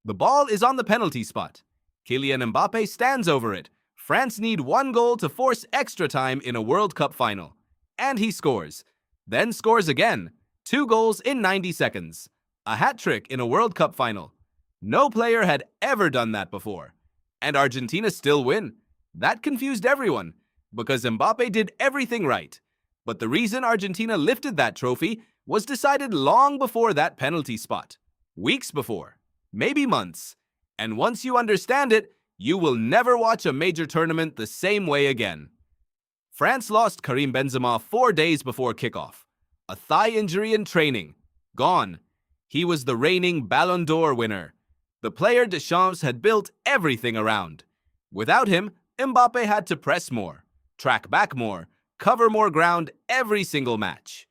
The ball is on the penalty spot. Kylian Mbappe stands over it. France need one goal to force extra time in a World Cup final. And he scores. Then scores again. 2 goals in 90 seconds. A hat-trick in a World Cup final. No player had ever done that before. And Argentina still win. That confused everyone, because Mbappe did everything right. But the reason Argentina lifted that trophy was decided long before that penalty spot. Weeks before. Maybe months. And once you understand it, you will never watch a major tournament the same way again. France lost Karim Benzema 4 days before kickoff. A thigh injury in training. Gone. He was the reigning Ballon d'Or winner. The player Deschamps had built everything around. Without him, Mbappe had to press more, track back more, cover more ground every single match.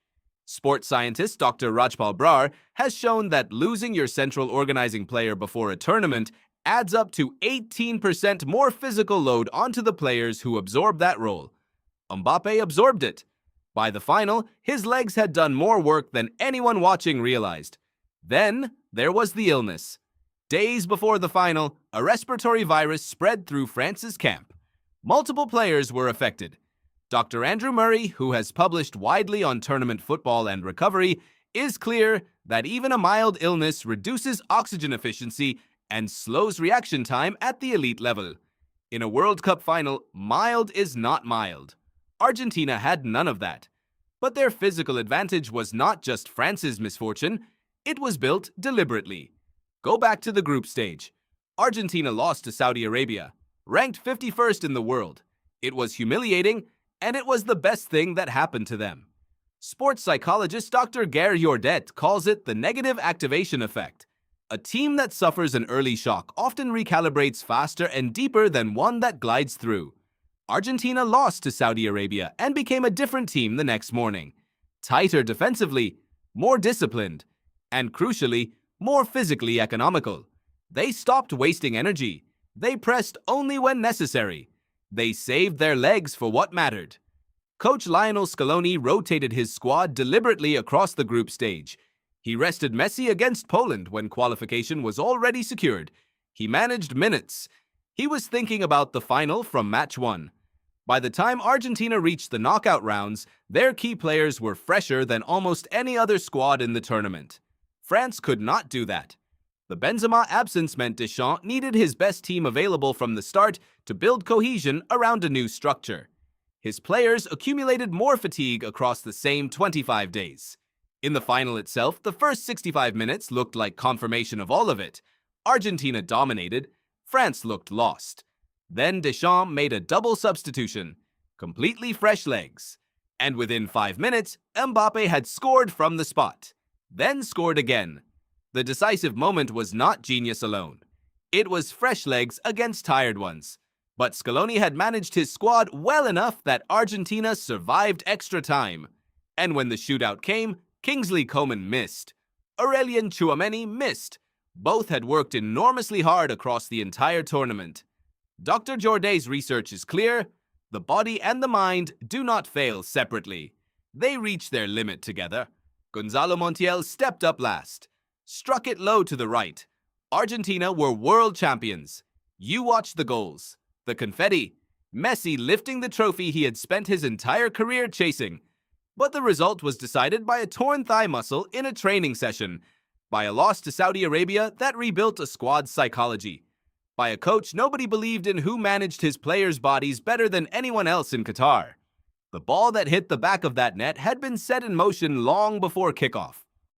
Sports scientist Dr. Rajpal Brar has shown that losing your central organizing player before a tournament adds up to 18% more physical load onto the players who absorb that role. Mbappe absorbed it. By the final, his legs had done more work than anyone watching realized. Then, there was the illness. Days before the final, a respiratory virus spread through France's camp. Multiple players were affected. Dr. Andrew Murray, who has published widely on tournament football and recovery, is clear that even a mild illness reduces oxygen efficiency and slows reaction time at the elite level. In a World Cup final, mild is not mild. Argentina had none of that. But their physical advantage was not just France's misfortune, it was built deliberately. Go back to the group stage. Argentina lost to Saudi Arabia, ranked 51st in the world. It was humiliating, and it was the best thing that happened to them. Sports psychologist Dr. Gare Jordet calls it the negative activation effect. A team that suffers an early shock often recalibrates faster and deeper than one that glides through. Argentina lost to Saudi Arabia and became a different team the next morning. Tighter defensively, more disciplined, and crucially, more physically economical. They stopped wasting energy. They pressed only when necessary. They saved their legs for what mattered. Coach Lionel Scaloni rotated his squad deliberately across the group stage. He rested Messi against Poland when qualification was already secured. He managed minutes. He was thinking about the final from match 1. By the time Argentina reached the knockout rounds, their key players were fresher than almost any other squad in the tournament. France could not do that. The Benzema absence meant Deschamps needed his best team available from the start to build cohesion around a new structure. His players accumulated more fatigue across the same 25 days. In the final itself, the first 65 minutes looked like confirmation of all of it. Argentina dominated. France looked lost. Then Deschamps made a double substitution. Completely fresh legs. And within 5 minutes, Mbappe had scored from the spot. Then scored again. The decisive moment was not genius alone. It was fresh legs against tired ones. But Scaloni had managed his squad well enough that Argentina survived extra time. And when the shootout came, Kingsley Coman missed. Aurelien Tchouameni missed. Both had worked enormously hard across the entire tournament. Dr. Jordet's research is clear. The body and the mind do not fail separately. They reach their limit together. Gonzalo Montiel stepped up last. Struck it low to the right. Argentina were world champions. You watch the goals. The confetti. Messi lifting the trophy he had spent his entire career chasing. But the result was decided by a torn thigh muscle in a training session. By a loss to Saudi Arabia that rebuilt a squad's psychology. By a coach nobody believed in who managed his players' bodies better than anyone else in Qatar. The ball that hit the back of that net had been set in motion long before kickoff.